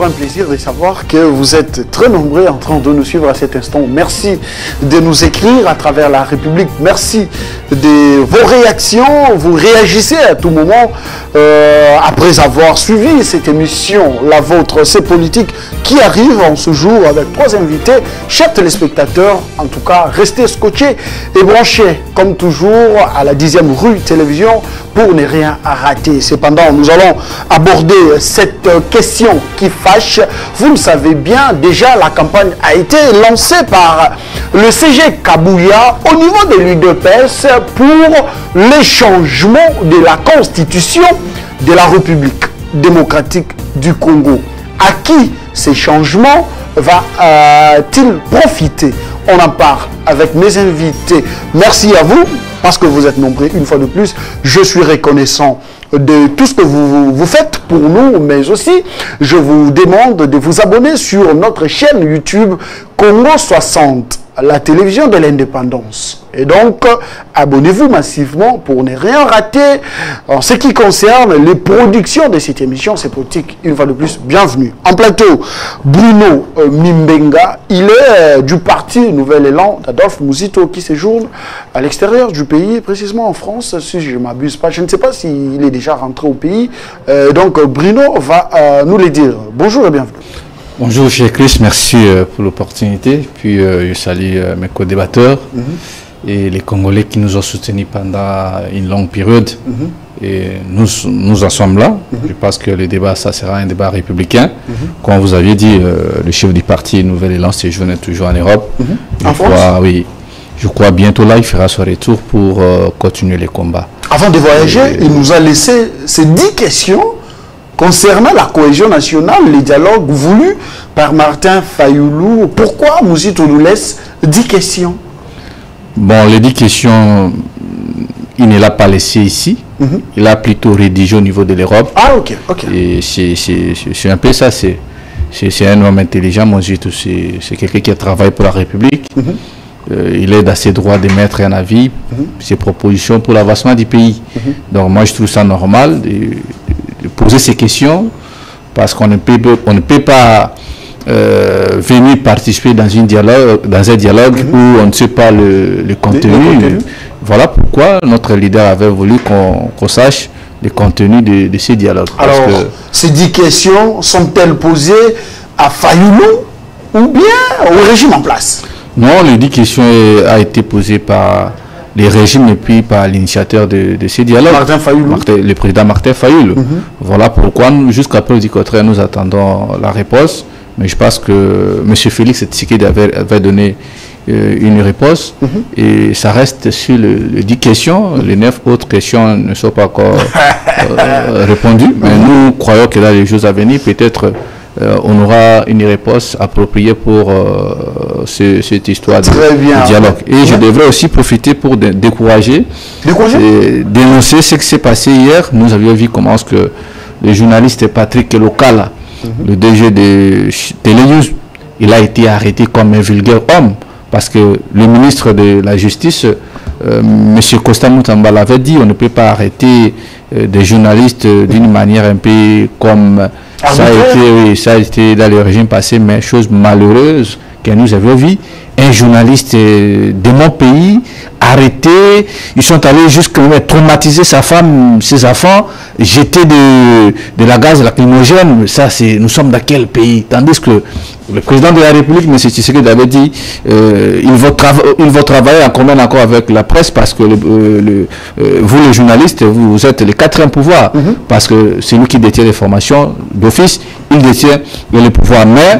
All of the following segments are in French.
un plaisir de savoir que vous êtes très nombreux en train de nous suivre à cet instant. Merci de nous écrire à travers la République. Merci de vos réactions. Vous réagissez à tout moment après avoir suivi cette émission, la vôtre, c'est politique, qui arrive en ce jour avec 3 invités. Chers téléspectateurs, en tout cas, restez scotchés et branchés, comme toujours, à la 10e rue télévision pour ne rien rater. Cependant, nous allons aborder cette question qui fâche. Vous le savez bien, déjà la campagne a été lancée par le CG Kabouya au niveau de l'UDPS pour les changements de la constitution de la République démocratique du Congo. À qui ces changements va-t-il profiter? On en parle avec mes invités. Merci à vous parce que vous êtes nombreux une fois de plus. Je suis reconnaissant de tout ce que vous faites pour nous, mais aussi je vous demande de vous abonner sur notre chaîne YouTube Congo 60, la télévision de l'indépendance. Et donc, abonnez-vous massivement pour ne rien rater en ce qui concerne les productions de cette émission. C'est politique, une fois de plus, bienvenue. En plateau, Bruno Mimbenga, il est du parti Nouvel Élan d'Adolphe Mouzito qui séjourne à l'extérieur du pays, précisément en France, si je ne m'abuse pas. Je ne sais pas s'il est déjà rentré au pays. Donc, Bruno va nous le dire. Bonjour et bienvenue. Bonjour, cher Chris, merci pour l'opportunité. Puis je salue mes co-débatteurs et les Congolais qui nous ont soutenus pendant une longue période. Et nous en sommes là. Je pense que le débat, ça sera un débat républicain. Comme vous aviez dit, le chef du parti Nouvel Élan séjourne toujours en Europe. En France ? Oui. Je crois bientôt là, il fera son retour pour continuer les combats. Avant de voyager, il nous a laissé ces 10 questions concernant la cohésion nationale, les dialogues voulus par Martin Fayoulou. Pourquoi Mouzito nous laisse 10 questions? Bon, les 10 questions, il ne l'a pas laissé ici. Il a plutôt rédigé au niveau de l'Europe. Ah, ok, ok. Et c'est un peu ça, c'est un homme intelligent, Mouzito. C'est quelqu'un qui a travaillé pour la République. Il est dans ses droits de mettre un avis, ses propositions pour l'avancement du pays. Donc moi, je trouve ça normal de poser ces questions parce qu'on ne peut pas venir participer dans un dialogue où on ne sait pas le contenu. Voilà pourquoi notre leader avait voulu qu'on sache le contenu de ces dialogues. Alors, ces 10 questions sont-elles posées à Fayoulou ou bien au régime en place? Non, les 10 questions a été posées par les régimes et puis par l'initiateur de ces dialogues, Martin Fayoulou. Le président Martin Fayoulou. Voilà pourquoi, jusqu'à preuve du contraire, nous attendons la réponse. Mais je pense que M. Félix Tshisekedi avait donné une réponse et ça reste sur les 10 questions. Les 9 autres questions ne sont pas encore répondues. Mais nous croyons que dans les jours à venir, peut-être on aura une réponse appropriée pour cette histoire de dialogue. Et je devrais aussi profiter pour décourager et dénoncer ce qui s'est passé hier. Nous avions vu comment que le journaliste Patrick Lokala, le DG de Télénews, il a été arrêté comme un vulgaire homme parce que le ministre de la Justice, M. Costa Moutamba, l'avait dit, on ne peut pas arrêter des journalistes d'une manière un peu comme ça a été dans le régime passé, mais chose malheureuse que nous avons vu. Un journaliste de mon pays arrêté, ils sont allés jusqu'à traumatiser sa femme, ses enfants, jeter de la gaz lacrymogène. Ça, nous sommes dans quel pays? Tandis que le président de la République, M. Tshisekedi, avait dit il va travailler en commun accord avec la presse parce que vous, les journalistes, vous êtes le 4e pouvoir. Parce que c'est lui qui détient l'information d'office, il détient le pouvoir. Mais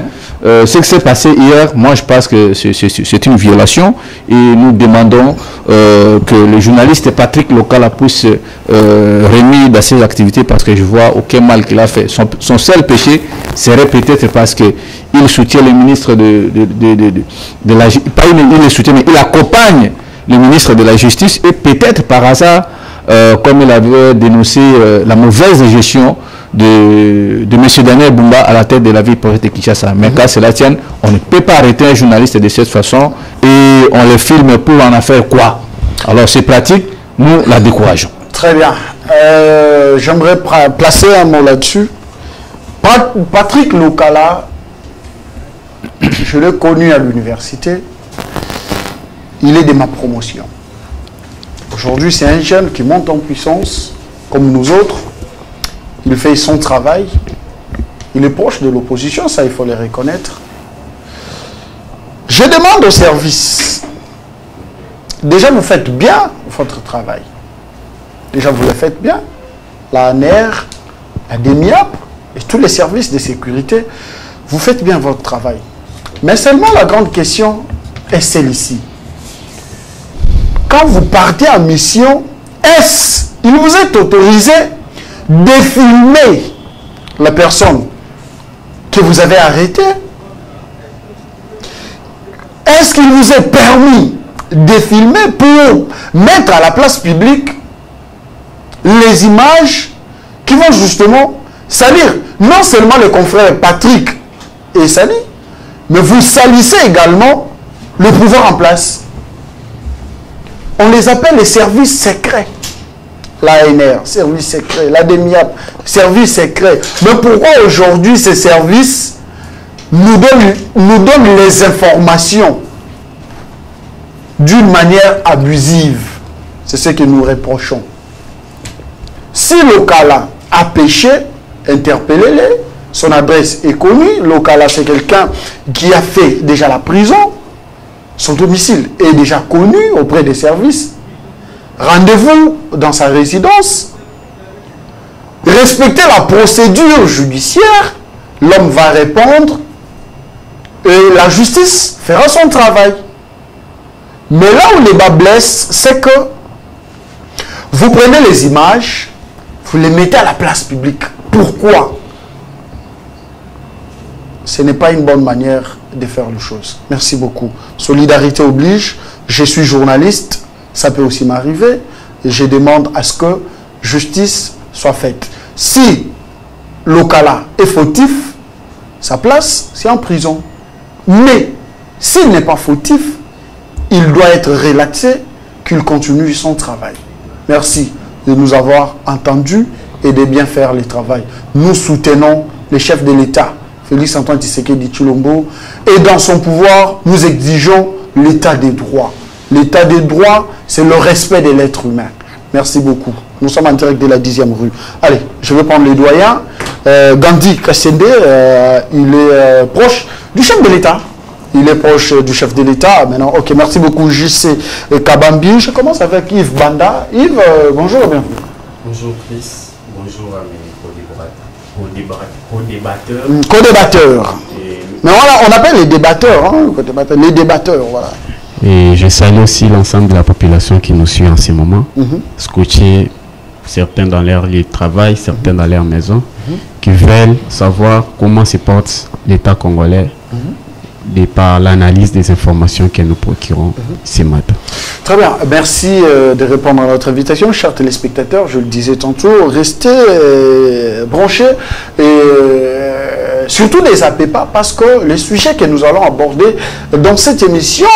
ce qui s'est passé hier, moi je pense que c'est une violation et nous demandons que le journaliste Patrick Lokala puisse remis dans ses activités parce que je vois aucun mal qu'il a fait. Son seul péché serait peut-être parce qu'il soutient le ministre de la Justice, pas il le soutient, mais il accompagne le ministre de la Justice et peut-être par hasard, comme il avait dénoncé la mauvaise gestion de M. Daniel Bumba à la tête de la ville de Kinshasa. Mais quand cela tienne, on ne peut pas arrêter un journaliste de cette façon et on le filme pour en faire quoi? Alors c'est pratique, nous la décourageons. Très bien. J'aimerais placer un mot là-dessus. Patrick Lokala, je l'ai connu à l'université. Il est de ma promotion. Aujourd'hui, c'est un jeune qui monte en puissance, comme nous autres. Il fait son travail. Il est proche de l'opposition, ça il faut le reconnaître. Je demande au service, déjà vous faites bien votre travail. Déjà vous le faites bien. La ANR, la DEMIAP et tous les services de sécurité, vous faites bien votre travail. Mais seulement la grande question est celle-ci. Quand vous partez en mission, est-ce qu'il vous est autorisé de filmer la personne que vous avez arrêtée? Est-ce qu'il vous est permis de filmer pour mettre à la place publique les images qui vont justement salir non seulement le confrère Patrick et Sali, mais vous salissez également le pouvoir en place? On les appelle les services secrets. L'ANR, service secret, la DEMIAP, service secret. Mais pourquoi aujourd'hui ces services nous donnent les informations d'une manière abusive? C'est ce que nous reprochons. Si Lokala a péché, interpellez-le. Son adresse est connue. Lokala, c'est quelqu'un qui a fait déjà la prison. Son domicile est déjà connu auprès des services. Rendez-vous dans sa résidence. Respectez la procédure judiciaire. L'homme va répondre et la justice fera son travail. Mais là où les bas blessent, c'est que vous prenez les images, vous les mettez à la place publique. Pourquoi? Ce n'est pas une bonne manière de faire les choses. Merci beaucoup. Solidarité oblige. Je suis journaliste. Ça peut aussi m'arriver. Et je demande à ce que justice soit faite. Si Lokala est fautif, sa place, c'est en prison. Mais s'il n'est pas fautif, il doit être relaxé, qu'il continue son travail. Merci de nous avoir entendus et de bien faire le travail. Nous soutenons le chef de l'État, Félix Antoine Tshisekedi Tshilombo, et dans son pouvoir, nous exigeons l'état des droits. L'état des droits, c'est le respect de l'être humain. Merci beaucoup. Nous sommes en direct de la 10e rue. Allez, je vais prendre les doyens. Gandhi Kassende, il est proche du chef de l'État. Il est proche du chef de l'État. Maintenant, ok, merci beaucoup, JC Kabambi. Je commence avec Yves Banda. Yves, bonjour et bienvenue. Bonjour Chris, bonjour à mes co-débatteurs. Co-débatteurs. Mais voilà, on appelle les débatteurs, hein, les débatteurs, voilà. Et je salue aussi l'ensemble de la population qui nous suit en ce moment, scotchés, certains dans leur lieu de travail, certains dans leur maison, qui veulent savoir comment se porte l'État congolais de par l'analyse des informations que nous procurons ce matin. Très bien, merci de répondre à notre invitation, chers téléspectateurs. Je le disais tantôt, restez branchés et surtout ne zappez pas, parce que le sujet que nous allons aborder dans cette émission,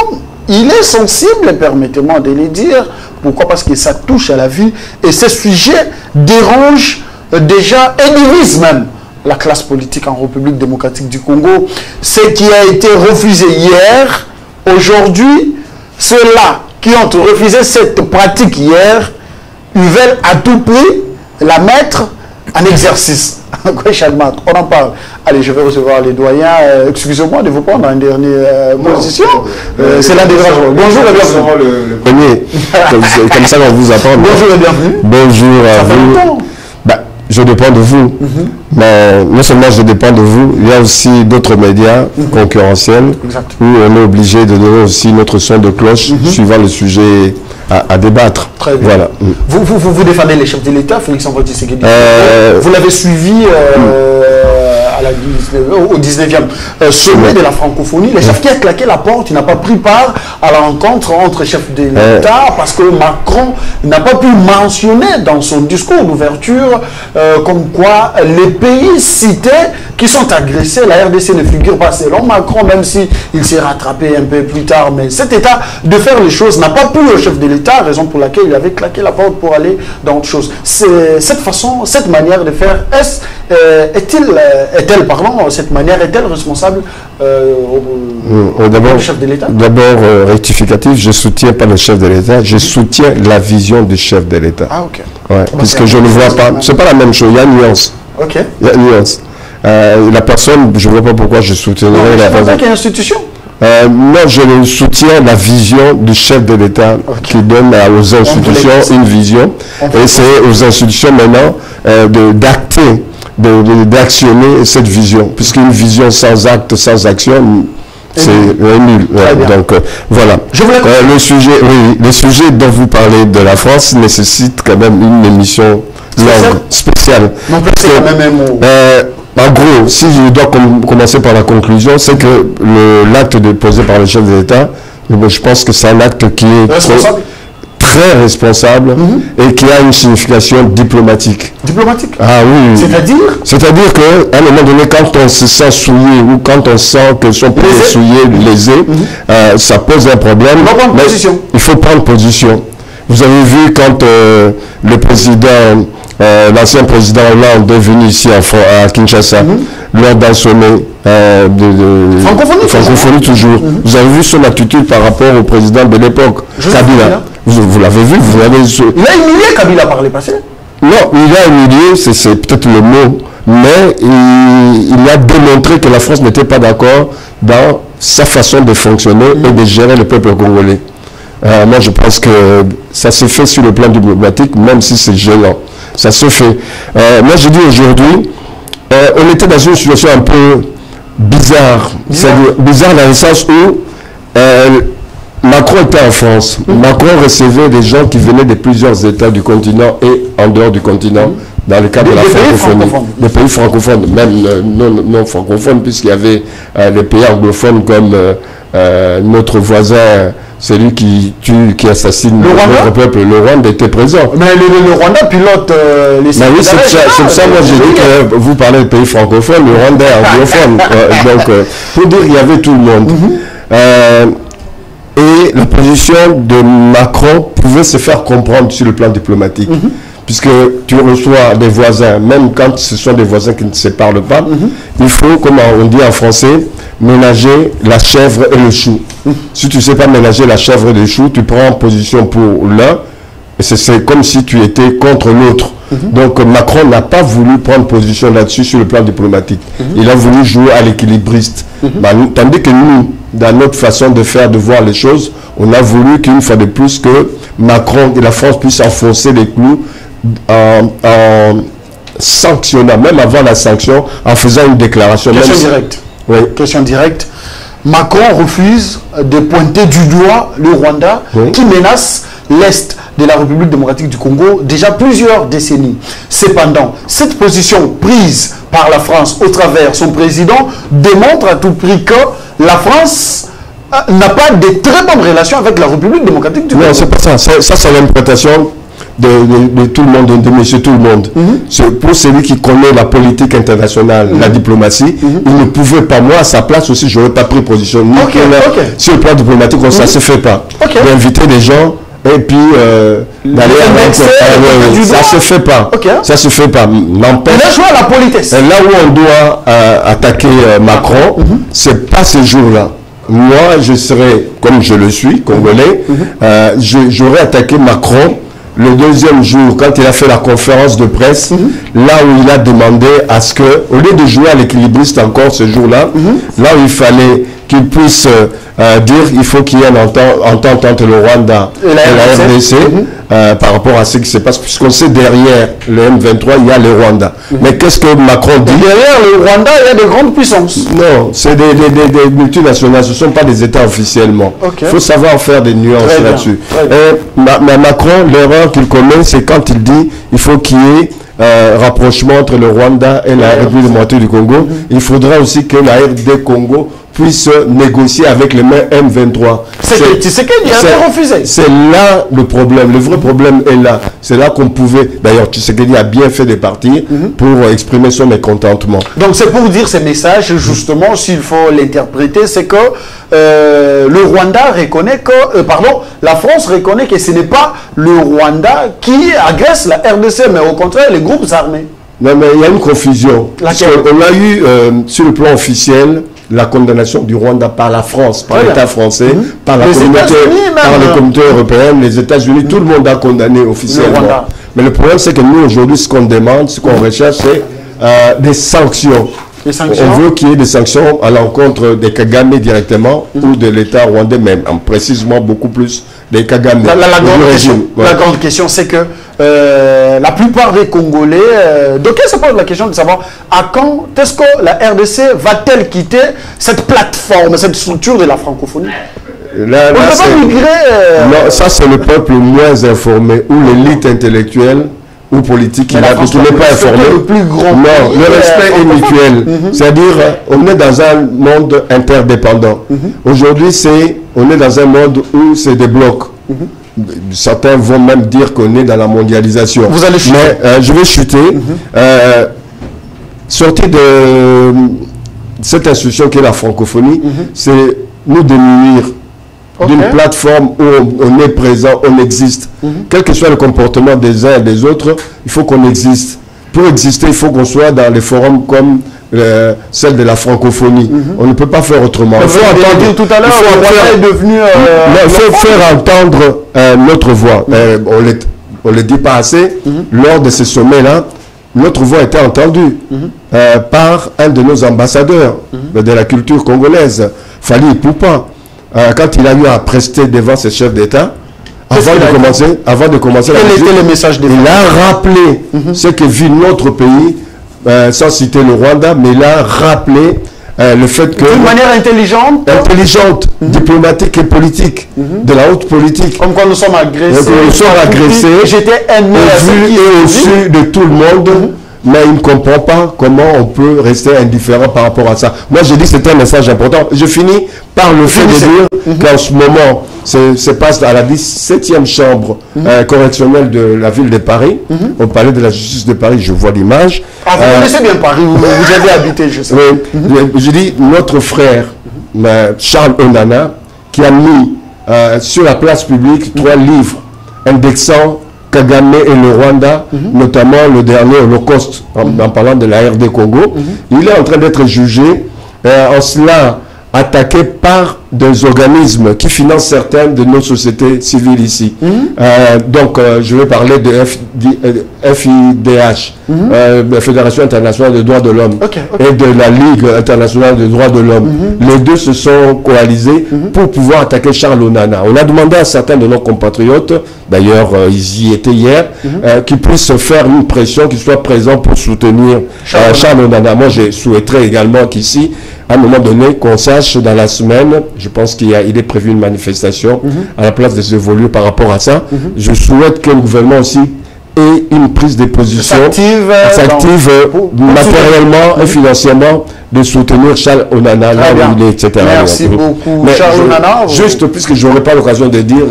il est sensible, permettez-moi de le dire. Pourquoi? Parce que ça touche à la vie et ce sujet dérange déjà et divise même la classe politique en République démocratique du Congo. Ce qui a été refusé hier, aujourd'hui, ceux-là qui ont refusé cette pratique hier, ils veulent à tout prix la mettre en exercice. On en parle. Allez, je vais recevoir les doyens. Excusez-moi de vous prendre en dernière position. C'est l'un des grands. Bonjour et bienvenue. Le premier. Comme ça, on vous attend. Bonjour et bienvenue. Bonjour à vous. Je dépends de vous. Mais non seulement je dépends de vous, il y a aussi d'autres médias concurrentiels où on est obligé de donner aussi notre son de cloche suivant le sujet à débattre. Très bien. Voilà. Vous défendez les chefs de l'État, Félix Antoine Tshisekedi. Vous l'avez suivi au 19e sommet de la francophonie. Le chef qui a claqué la porte, il n'a pas pris part à la rencontre entre chefs de l'État parce que Macron n'a pas pu mentionner dans son discours d'ouverture comme quoi les pays cités qui sont agressés. La RDC ne figure pas selon Macron, même si il s'est rattrapé un peu plus tard. Mais cet état de faire les choses n'a pas plu au chef de l'État, raison pour laquelle il avait claqué la porte pour aller dans autre chose. Cette façon, cette manière de faire, cette manière est-elle responsable au chef de l'État? D'abord, rectificatif, je ne soutiens pas le chef de l'État, je soutiens la vision du chef de l'État. Ah, ok. Ouais, puisque je ne vois pas, c'est pas la même chose, il y a une nuance. Ok. Il y a une nuance. La personne, je ne vois pas pourquoi je soutiendrais la personne. Qu'il y a une institution. Moi, je soutiens la vision du chef de l'État qui donne aux institutions une vision. Et c'est aux institutions maintenant d'acter, d'actionner cette vision. Puisqu'une vision sans acte, sans action, c'est nul. Donc, voilà. Le sujet dont vous parlez de la France nécessite quand même une émission longue, spéciale. En gros, si je dois commencer par la conclusion, c'est que l'acte déposé par le chef de l'État, je pense que c'est un acte qui est très responsable et qui a une signification diplomatique. Diplomatique? Ah oui. C'est-à-dire? C'est-à-dire qu'à un moment donné, quand on se sent souillé ou quand on sent que son pays est souillé, lésé, ça pose un problème. Il faut prendre position. Vous avez vu quand le président... l'ancien président Hollande est venu ici à Kinshasa lors d'un sommet de francophonie toujours. Vous avez vu son attitude par rapport au président de l'époque, Kabila. Vous l'avez vu, il a humilié Kabila par le passé? Non, il a humilié, c'est peut-être le mot, mais il a démontré que la France n'était pas d'accord dans sa façon de fonctionner et de gérer le peuple congolais. Moi, je pense que ça s'est fait sur le plan diplomatique, même si c'est gênant. Ça se fait. Moi, je dis aujourd'hui, on était dans une situation un peu bizarre. Bizarre dans le sens où Macron était en France. Macron recevait des gens qui venaient de plusieurs États du continent et en dehors du continent, dans le cadre de la francophonie. Des pays francophones, même non francophones, puisqu'il y avait les pays anglophones comme notre voisin, celui qui tue, qui assassine notre peuple. Le Rwanda était présent. Mais le Rwanda pilote les oui, c'est pour ça moi j'ai dit que vous parlez de pays francophones, le Rwanda est anglophone. Donc, pour dire qu'il y avait tout le monde. Et la position de Macron pouvait se faire comprendre sur le plan diplomatique. Puisque tu reçois des voisins, même quand ce sont des voisins qui ne se parlent pas, il faut, comme on dit en français, ménager la chèvre et le chou. Si tu ne sais pas ménager la chèvre et le chou, tu prends position pour l'un, et c'est comme si tu étais contre l'autre. Donc Macron n'a pas voulu prendre position là-dessus sur le plan diplomatique. Il a voulu jouer à l'équilibriste. Tandis que nous, dans notre façon de faire, de voir les choses, on a voulu qu'une fois de plus que Macron et la France puissent enfoncer les clous en sanctionnant, même avant la sanction, en faisant une déclaration. Question directe. Oui. Question directe. Macron refuse de pointer du doigt le Rwanda qui menace l'Est de la République démocratique du Congo déjà plusieurs décennies. Cependant, cette position prise par la France au travers son président démontre à tout prix que la France n'a pas de très bonnes relations avec la République démocratique du Congo. Non, c'est pas ça. Ça, c'est l'interprétation de tout le monde, de monsieur tout le monde. Pour celui qui connaît la politique internationale, la diplomatie, il ne pouvait pas, moi à sa place aussi, je n'aurais pas pris position. Sur le plan diplomatique, ça ne se fait pas. D'inviter des gens et puis d'aller ça se fait pas. Ça se fait pas. N'empêche, la politesse. Là où on doit attaquer Macron, c'est pas ce jour-là. Moi, je serais, comme je le suis, congolais, j'aurais attaqué Macron le deuxième jour, quand il a fait la conférence de presse, là où il a demandé à ce que, au lieu de jouer à l'équilibriste encore ce jour-là, là où il fallait qu'il puisse dire il faut qu'il y ait une entente entre le Rwanda et la RDC par rapport à ce qui se passe, puisqu'on sait derrière le M23, il y a le Rwanda. Mais qu'est-ce que Macron dit? Derrière le Rwanda, il y a de grandes puissances. Non, c'est des multinationales, ce ne sont pas des États officiellement. Il faut savoir faire des nuances là-dessus. Macron, l'erreur qu'il commet, c'est quand il dit il faut qu'il y ait rapprochement entre le Rwanda et la République démocratique du Congo. Il faudra aussi que la RD Congo puisse négocier avec les mains M23. Tshisekedi a refusé. C'est là le problème. Le vrai problème est là. C'est là qu'on pouvait... D'ailleurs, Tshisekedi a bien fait de partir pour exprimer son mécontentement. Donc c'est pour dire ces messages, justement, s'il faut l'interpréter, c'est que le Rwanda reconnaît que... la France reconnaît que ce n'est pas le Rwanda qui agresse la RDC, mais au contraire, les groupes armés. Non, mais il y a une confusion. On a eu, sur le plan officiel, la condamnation du Rwanda par la France, par l'État français, par la communauté européenne, les États-Unis, tout le monde a condamné officiellement. Mais le problème, c'est que nous, aujourd'hui, ce qu'on demande, ce qu'on recherche, c'est des sanctions. On veut qu'il y ait des sanctions à l'encontre des Kagame directement ou de l'État rwandais même, précisément beaucoup plus des Kagame. La grande question, c'est que la plupart des Congolais, d'aucuns se posent la question de savoir à quand est-ce que la RDC va-t-elle quitter cette plateforme, cette structure de la francophonie? Non, ça c'est le peuple moins informé ou l'élite intellectuelle ou politique qui n'est pas informé. Le respect est mutuel. C'est-à-dire, on est dans un monde interdépendant. Aujourd'hui, on est dans un monde où c'est des blocs. Certains vont même dire qu'on est dans la mondialisation. Vous allez chuter. Mais je vais chuter. Sortir de cette institution qui est la francophonie, c'est nous démunir d'une plateforme où on est présent, on existe. Quel que soit le comportement des uns et des autres, il faut qu'on existe. Pour exister, il faut qu'on soit dans les forums comme celle de la francophonie. On ne peut pas faire autrement. Il faut entendre, tout à l'heure, il faut faire entendre notre voix. On ne le dit pas assez. Lors de ce sommet-là, notre voix était entendue par un de nos ambassadeurs de la culture congolaise, Fally Ipupa. Quand il a eu à prester devant ses chefs d'État, avant de commencer la visite, il a rappelé ce que vit notre pays, sans citer le Rwanda, mais il a rappelé le fait que... D'une manière intelligente, diplomatique et politique, de la haute politique. Comme quand nous sommes agressés. J'étais vu et au-dessus de tout le monde. Mais il ne comprend pas comment on peut rester indifférent par rapport à ça. Moi, je dis que c'est un message important. Je finis par le fait de dire qu'en ce moment, se passe à la 17e chambre correctionnelle de la ville de Paris. On parlait de la justice de Paris, je vois l'image. Vous connaissez bien Paris, vous avez habité, je sais. Je dis, notre frère, Charles Onana, qui a mis sur la place publique 3 livres indexant Kagame et le Rwanda, notamment le dernier Holocauste, en parlant de la RD Congo, il est en train d'être jugé, en cela attaqué par des organismes qui financent certaines de nos sociétés civiles ici. Donc, je vais parler de FIDH, la Fédération internationale des droits de l'homme, et de la Ligue internationale des droits de l'homme. Les deux se sont coalisés pour pouvoir attaquer Charles Onana. On a demandé à certains de nos compatriotes, d'ailleurs, ils y étaient hier, qu'ils puissent faire une pression, qu'ils soient présents pour soutenir Charles Onana. Moi, je souhaiterais également qu'ici, à un moment donné, qu'on sache dans la semaine, je pense qu'il est prévu une manifestation à la place de se évoluer par rapport à ça. Je souhaite que le gouvernement aussi ait une prise de position, s'active matériellement et financièrement de soutenir Charles Onana là où il est, etc. Merci beaucoup, Charles Onana. Juste, puisque je n'aurai pas l'occasion de dire,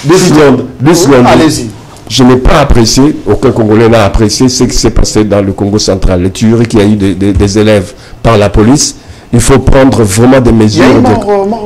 deux secondes. Allez-y. Je n'ai pas apprécié, aucun Congolais n'a apprécié ce qui s'est passé dans le Congo central, les tueries qu'il y a eu des élèves par la police. Il faut prendre vraiment des mesures.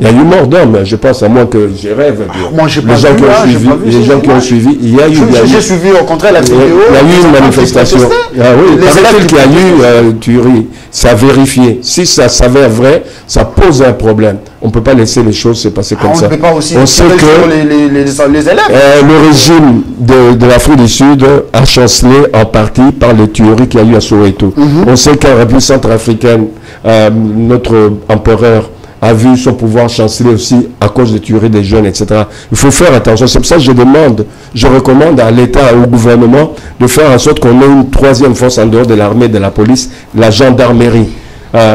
Il y a eu mort d'hommes, je pense, à moins que je rêve. Moi, j'ai pas vu, les gens qui ont suivi, il y a eu... J'ai suivi au contraire la vidéo. Il y a eu une manifestation. Paraît-il qu'il y a eu tuerie. C'est à vérifier. Si ça s'avère vrai, ça pose un problème. On ne peut pas laisser les choses se passer comme ça. On ne peut pas aussi on sait que les élèves. Le régime de l'Afrique du Sud a chancelé en partie par les tueries qu'il y a eu à Soweto. On sait qu'en République centrafricaine, notre empereur a vu son pouvoir chanceler aussi à cause de tueries des jeunes, etc. Il faut faire attention. C'est pour ça que je recommande à l'État et au gouvernement de faire en sorte qu'on ait une 3e force en dehors de l'armée, de la police, la gendarmerie,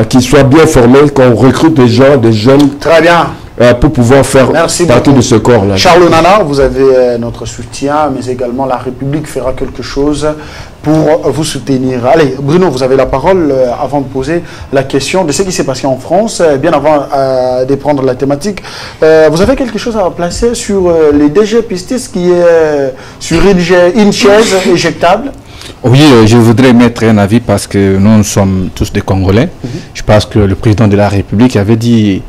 qui soit bien formée, qu'on recrute des gens, des jeunes. Très bien. Pour pouvoir faire partie de ce corps-là. Charles Onana, vous avez notre soutien, mais également la République fera quelque chose pour vous soutenir. Allez, Bruno, vous avez la parole avant de poser la question de ce qui s'est passé en France, bien avant de prendre la thématique. Vous avez quelque chose à placer sur les DG Pistis qui est sur une chaise éjectable? Oui, je voudrais mettre un avis parce que nous sommes tous des Congolais. Je pense que le président de la République avait dit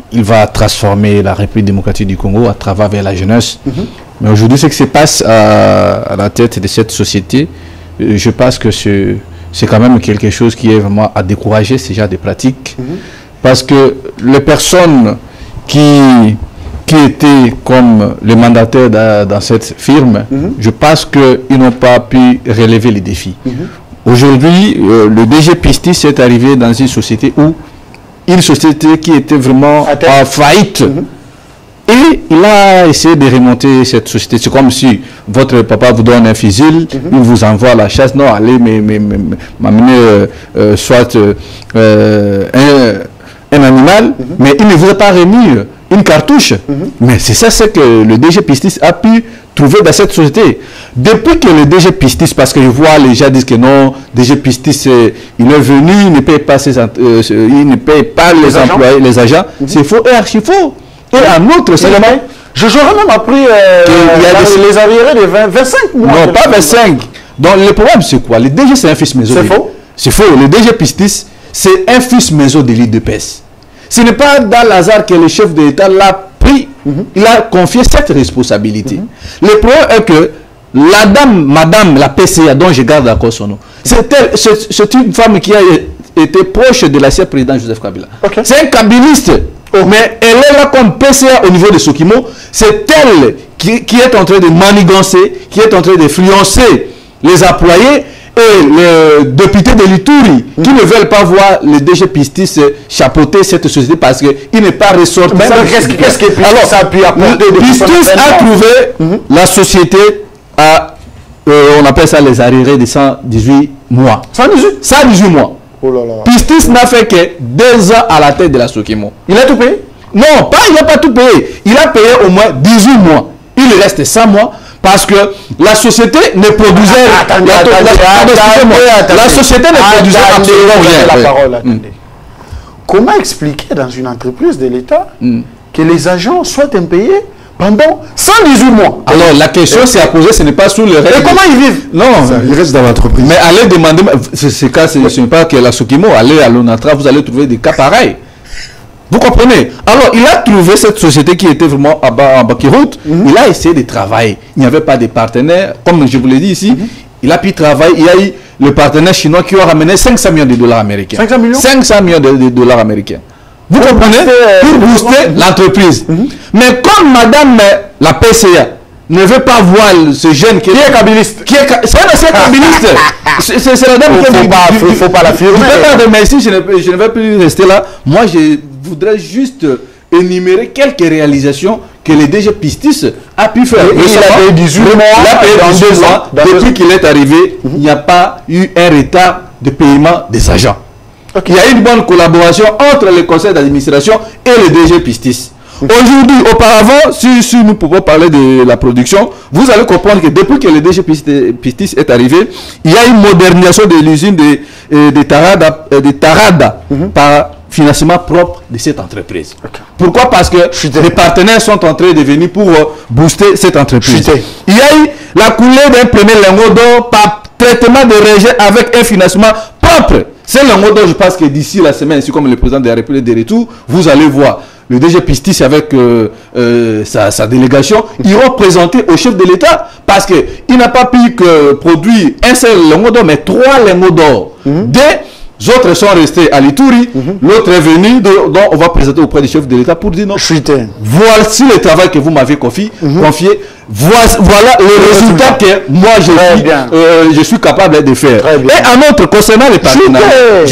qu'il va transformer la République démocratique du Congo à travers la jeunesse. Mais aujourd'hui, ce qui se passe à la tête de cette société, je pense que c'est quand même quelque chose qui est vraiment à décourager ces genres de pratiques. Parce que les personnes qui étaient comme les mandataires dans cette firme, je pense qu'ils n'ont pas pu relever les défis. Aujourd'hui, le DG Pistis est arrivé dans une société qui était vraiment en faillite. Et il a essayé de remonter cette société. C'est comme si votre papa vous donne un fusil, il vous envoie à la chasse. Non, allez m'amener soit un animal, mais il ne vous a pas remis une cartouche. Mais c'est ça, c'est que le DG Pistis a pu trouver dans cette société. Depuis que le DG Pistis, parce que je vois les gens disent que non, DG Pistis, il est venu, il ne paye pas, il ne paye pas les employés, les agents. C'est faux et archi faux. Et un autre élément, j'aurais même appris les arriérés de 25 mois. Non, pas 25. Donc le problème c'est quoi? Le DG c'est un fils maison. C'est faux? C'est faux. Le DG Pistis, c'est un fils maison de l'IDPS. Ce n'est pas dans l'hasard que le chef de l'État l'a pris. Il a confié cette responsabilité. Le problème est que madame la PCA, dont je garde encore son nom, c'est une femme qui a été proche de l'ancien président Joseph Kabila. C'est un kabiliste. Mais elle est là comme PCA au niveau de Sokimo. C'est elle qui est en train de manigancer, qui est en train d'influencer les employés et les députés de l'Ituri qui ne veulent pas voir le DG Pistis chapeauter cette société parce qu'il n'est pas ressorti. Qu'est-ce que Pistis a pu apporter? Pistis a trouvé la société à, on appelle ça les arriérés de 118 mois. 118 mois. Oh là là. Pistis n'a fait que 2 ans à la tête de la Sokimo. Il a tout payé? Non, il n'a pas tout payé. Il a payé au moins 18 mois. Il reste 100 mois parce que la société ne produisait la société ne produisait absolument rien. La parole, comment expliquer dans une entreprise de l'État que les agents soient impayés pendant 118 mois? Alors la question c'est à poser, ce n'est pas sous le règle. Et comment ils vivent? Non, ils restent dans l'entreprise. Mais allez demander, ce n'est pas que la Sokimo, allez à l'ONATRA, vous allez trouver des cas pareils. Vous comprenez? Alors il a trouvé cette société qui était vraiment en bas qui route. Il a essayé de travailler. Il n'y avait pas de partenaires, comme je vous l'ai dit ici. Il a pu travailler. Il y a eu le partenaire chinois qui a ramené 500 millions de dollars américains. 500 millions? 500 millions de dollars américains. Vous comprenez? Pour booster l'entreprise. Mais comme madame la PCA ne veut pas voir ce jeune qui est kabiliste, c'est un ancien kabiliste. C'est la dame qui il ne faut pas l'affirmer. Mais ici, je ne vais plus rester là. Moi, je voudrais juste énumérer quelques réalisations que le DG Pistis a pu faire. Il a payé 18 mois. Il a payé 18 mois. Depuis qu'il est arrivé, il n'y a pas eu un retard de paiement des agents. Il y a une bonne collaboration entre le conseil d'administration et le DG Pistis. Aujourd'hui, auparavant, si nous pouvons parler de la production, vous allez comprendre que depuis que le DG Pistis est arrivé, il y a une modernisation de l'usine de Tarada par financement propre de cette entreprise. Pourquoi? Parce que les partenaires sont en train de venir pour booster cette entreprise. Il y a eu la coulée d'un premier lingot d'or par traitement de rejet avec un financement propre. C'est lingot d'or, je pense que d'ici la semaine, ainsi comme le président de la République de retour, vous allez voir le DG Pistis avec sa délégation, iront présenter au chef de l'État parce qu'il n'a pas pu produire un seul lingot d'or, mais 3 lingots d'or. Des autres sont restés à l'Ituri, l'autre est venu, donc on va présenter auprès du chef de l'État pour dire non. Voici le travail que vous m'avez confié, voilà le résultat que moi je suis capable de faire. Et en autre, concernant les partenariats,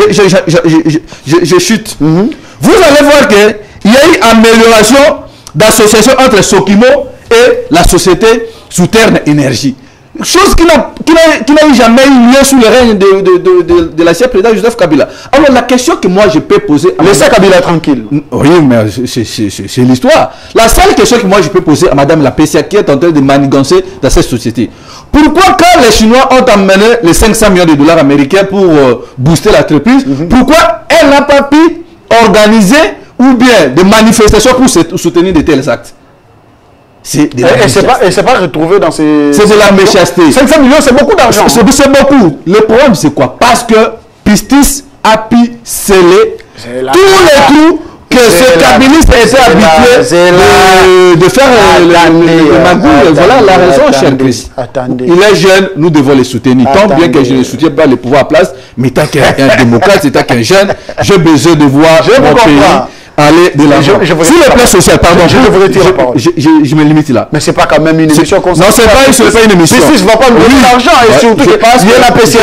je chute. Vous allez voir que il y a eu amélioration d'association entre Sokimo et la société Souterraine Énergie. chose qui n'a jamais eu lieu sous le règne de l'ancien président Joseph Kabila. Alors la question que moi je peux poser... Laissez Kabila tranquille. Oui, mais c'est l'histoire. La seule question que moi je peux poser à Madame la PCA qui est en train de manigancer dans cette société. Pourquoi quand les Chinois ont amené les 500 millions de dollars américains pour booster l'entreprise, pourquoi elle n'a pas pu organiser ou bien des manifestations pour soutenir de tels actes? Et c'est pas retrouvé dans ces... C'est de la méchanceté. 500 millions, c'est beaucoup d'argent. C'est beaucoup. Le problème, c'est quoi? Parce que Pistis a pu sceller tous les trous que ce cabinet était habitué de faire le magouille. Voilà la raison, cher Chris. Il est jeune, nous devons le soutenir. Tant bien que je ne soutiens pas le pouvoir à place, mais tant qu'un démocrate, tant qu'un jeune, j'ai besoin de voir mon pays aller de l'argent. Sur le plan social, pardon, je me limite là. Mais c'est pas quand même une émission comme ça. Non, c'est pas une émission. Pistis ne va pas me donner l'argent et surtout que il y a la PCA.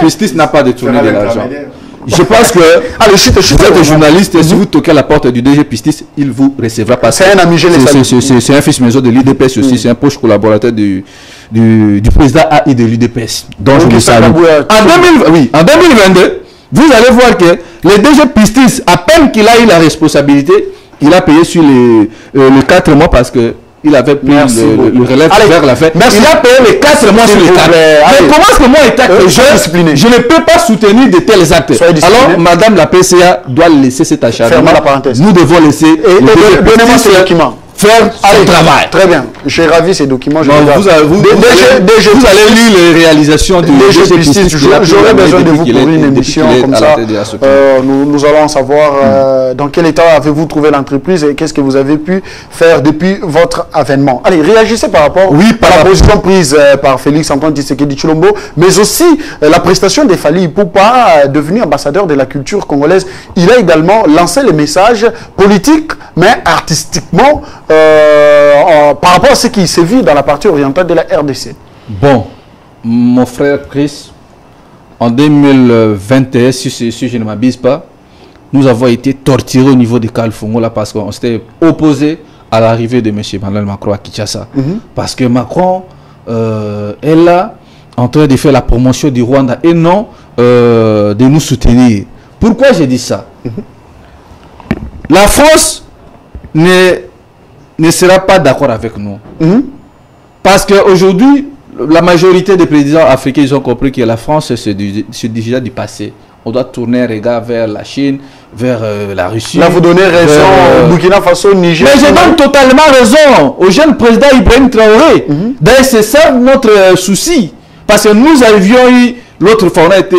Pistis n'a pas détourné de l'argent. Je pense que vous êtes des journalistes et si vous toquez à la porte du DG Pistis, il vous recevra pas. C'est un ami, c'est un fils maison de l'UDPS aussi, c'est un proche collaborateur du président AI de l'UDPS. Donc je le salue. En 2022, vous allez voir que le DG Pistis, à peine qu'il a eu la responsabilité, il a payé sur les 4 mois parce que il avait pris le relève vers la fin. Il a payé les 4 mois sur les 4. Mais comment est-ce que moi, étant jeune, je ne peux pas soutenir de tels actes? Alors, Madame la PCA doit laisser cet acharnement. Nous devons laisser donnez-moi ces documents. Faire son travail. Très bien. J'ai ravi ces documents. Vous allez lire les réalisations du DG Pistis. J'aurais besoin de vous pour une émission comme ça. Nous allons savoir dans quel état avez-vous trouvé l'entreprise et qu'est-ce que vous avez pu faire depuis votre avènement. Allez, réagissez par rapport à la position prise par Félix Antoine Tshisekedi Tshilombo, mais aussi la prestation des Fally Ipupa devenu ambassadeur de la culture congolaise. Il a également lancé les messages politiques, mais artistiquement, par rapport à ce qui sévit dans la partie orientale de la RDC. Bon, mon frère Chris, en 2021, si je ne m'abuse pas, nous avons été torturés au niveau de Kalfongo là parce qu'on s'était opposé à l'arrivée de M. Emmanuel Macron à Kinshasa. Parce que Macron est là en train de faire la promotion du Rwanda et non de nous soutenir. Pourquoi j'ai dit ça? La France ne sera pas d'accord avec nous. Parce qu'aujourd'hui, la majorité des présidents africains, ils ont compris que la France, c'est déjà du passé. On doit tourner un regard vers la Chine, vers la Russie. Là, vous donnez raison au Burkina Faso, Niger. Mais je donne totalement raison au jeune président Ibrahim Traoré. D'ailleurs, c'est ça notre souci. Parce que nous avions eu, l'autre fois, on a été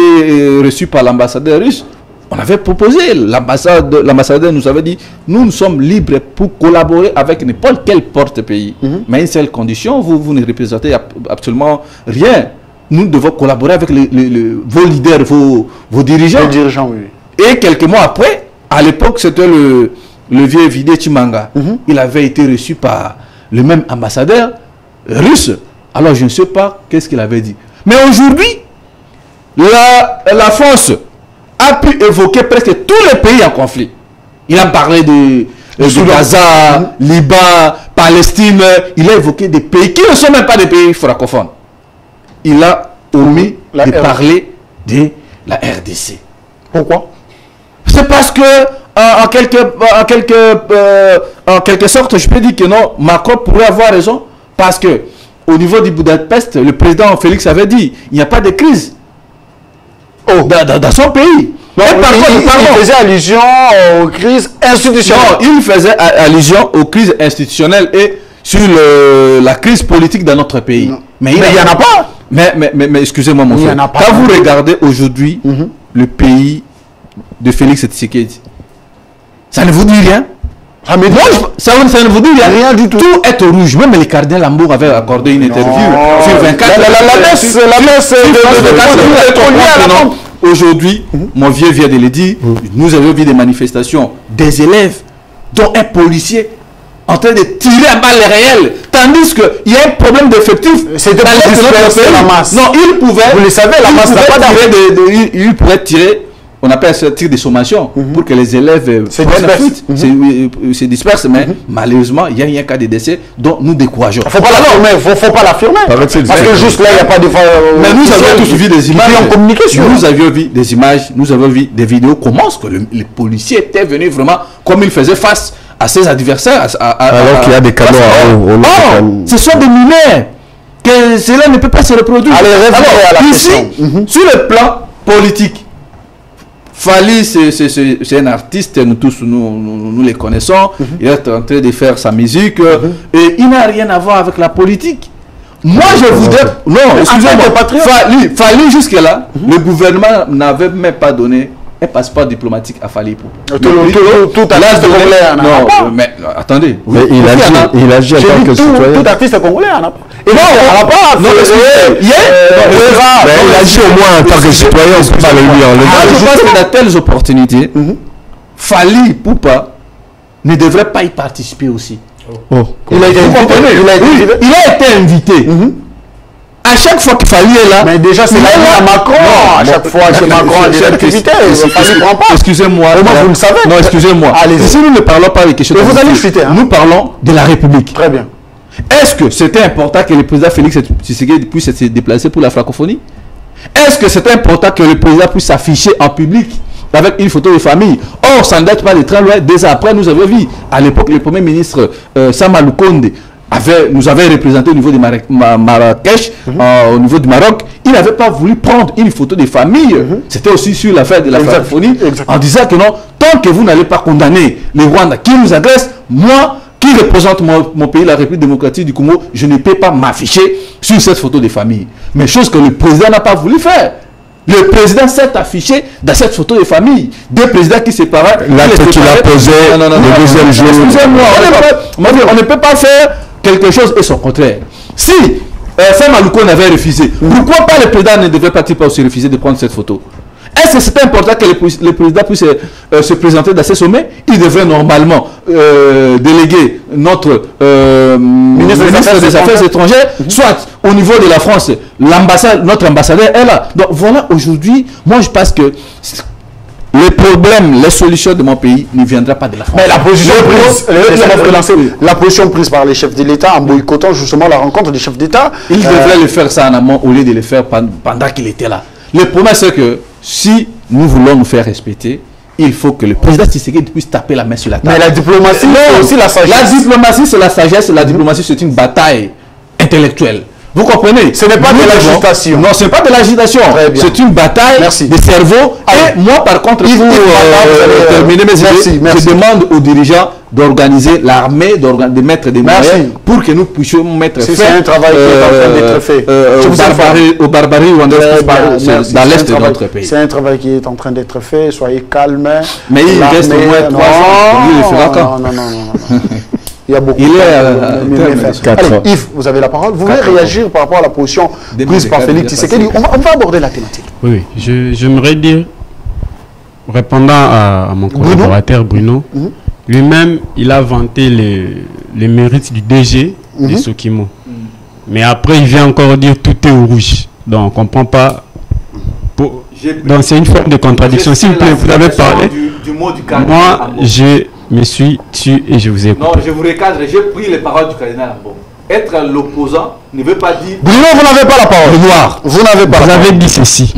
reçu par l'ambassadeur russe. On avait proposé, l'ambassadeur nous avait dit, nous sommes libres pour collaborer avec n'importe quel porte-pays. Mais une seule condition, vous ne représentez absolument rien. Nous devons collaborer avec vos leaders, vos dirigeants. Les dirigeants, oui. Et quelques mois après, à l'époque, c'était le vieux Vidé Chimanga. Il avait été reçu par le même ambassadeur russe. Alors, je ne sais pas qu'est-ce qu'il avait dit. Mais aujourd'hui, la France a pu évoquer presque tous les pays en conflit. Il a parlé de Gaza, Liban, Palestine. Il a évoqué des pays qui ne sont même pas des pays francophones. Il a omis de parler de la RDC. Pourquoi? C'est parce que, en quelque sorte, je peux dire que non, Macron pourrait avoir raison. Parce que, au niveau du Budapest, le président Félix avait dit, il n'y a pas de crise. Dans son pays. Donc, il faisait allusion aux crises institutionnelles. Non, il faisait allusion aux crises institutionnelles et sur la crise politique dans notre pays. Mais il n'y en a pas. Mais excusez-moi mon frère. Quand vous regardez aujourd'hui le pays de Félix Tshisekedi, ça ne vous dit rien? Ça ne vous dit rien du tout. Tout est au rouge. Même les cardinals Lambour avaient accordé une interview sur 24. La messe de aujourd'hui, mon vieux vient de le dire, nous avons vu des manifestations des élèves, dont un policier en train de tirer à balles réelles, tandis qu'il y a un problème d'effectif. C'est de la masse. Non, il pouvait. Vous le savez, la masse n'a pas il pourrait tirer on appelle ce tir de sommation pour que les élèves se dispersent, mais malheureusement, il y a un cas de décès dont nous décourageons. Il ne faut pas l'affirmer. Parce que juste là, il n'y a pas de... Mais nous avons tous vu des images. Nous avions vu des images, nous avons vu des vidéos. Comment est-ce que les policiers étaient venus vraiment, comme ils faisaient face à ses adversaires. Alors qu'il y a des canons à eau. Non, ce sont des mineurs. Que cela ne peut pas se reproduire. Alors, ici, sur le plan politique, Fally, c'est un artiste, nous tous nous les connaissons. Il est en train de faire sa musique et il n'a rien à voir avec la politique. Moi, je voudrais... Non, excusez-moi. Fally, jusque-là, le gouvernement n'avait même pas donné un passeport diplomatique à Fally Ipupa. Tout artiste congolais en a pas. Mais attendez. Mais il agit en tant que citoyen. Tout artiste congolais en a pas. Et non, on n'a pas. Non, il agit au moins en tant que citoyen. On peut pas le lui. Je pense que dans telles opportunités, Fally Ipupa ne devrait pas y participer aussi. Il a été invité. À chaque fois que Fally est là. Mais déjà, c'est là Macron. À chaque fois que Macron a des activités, Fally ne prend pas. Excusez-moi. Vous le savez. Non, excusez-moi. Ici, nous ne parlons pas des questions. Vous allez chuter. Nous parlons de la République. Très bien. Est-ce que c'était important que le président Félix Tshisekedi puisse se déplacer pour la francophonie? Est-ce que c'était important que le président puisse s'afficher en public avec une photo de famille? Or, ça ne date pas de très loin. Dès après, nous avons vu, à l'époque, le premier ministre Sama Lukonde nous avait représenté au niveau de Marrakech, au niveau du Maroc. Il n'avait pas voulu prendre une photo de famille. C'était aussi sur l'affaire de la francophonie, en disant que non, tant que vous n'allez pas condamner les Rwandais qui nous agressent, moi, qui représente mon pays, la République démocratique du Congo, je ne peux pas m'afficher sur cette photo de famille. Mais chose que le président n'a pas voulu faire. Le président s'est affiché dans cette photo de famille. Deux présidents qui séparaient. L'acte qu'il a posé le deuxième jour. Excusez-moi, on ne peut pas faire quelque chose et son contraire. Si Sama Lukonde avait refusé, pourquoi pas le président ne devrait pas aussi refuser de prendre cette photo? Est-ce que c'est important que le président puisse se présenter dans ces sommets? Il devrait normalement déléguer notre ministre des Affaires étrangères, soit au niveau de la France, notre ambassadeur est là. Donc voilà, aujourd'hui, moi je pense que les problèmes, les solutions de mon pays ne viendront pas de la France. Mais la position prise par les chefs de l'État en boycottant justement la rencontre des chefs d'État. Il devrait le faire ça en amont au lieu de le faire pendant qu'il était là. Le problème c'est que si nous voulons nous faire respecter, il faut que le président Tshisekedi puisse taper la main sur la table. Mais la diplomatie, c'est aussi la sagesse. La diplomatie, c'est la sagesse. La diplomatie, c'est une bataille intellectuelle. Vous comprenez? Ce n'est pas de l'agitation. Non, ce n'est pas de l'agitation. C'est une bataille de cerveau. Et moi, par contre, pour terminer mes idées, je demande aux dirigeants d'organiser l'armée, de mettre des moyens pour que nous puissions mettre fin. C'est un travail qui est en train d'être fait. Aux barbaries rwandaises dans l'est de notre pays. C'est un travail qui est en train d'être fait. Soyez calmes. Mais il reste au moins 3 ans. Non. Il y a beaucoup de Yves, vous avez la parole. Vous voulez réagir par rapport à la position prise par Félix Tshisekedi? On va aborder la thématique. Oui, j'aimerais dire, répondant à mon collaborateur Bruno, lui-même, il a vanté les mérites du DG de Sokimo. Mais après, il vient encore dire tout est au rouge. Donc, on ne comprend pas. Donc, c'est une forme de contradiction. S'il vous plaît, vous avez parlé. Moi, je me suis tué et je vous écoute. Non, je vous recadre, j'ai pris les paroles du cardinal Ambon. Être l'opposant ne veut pas dire... Bruno, vous n'avez pas la parole. Noir. Vous n'avez pas. Vous avez dit ceci.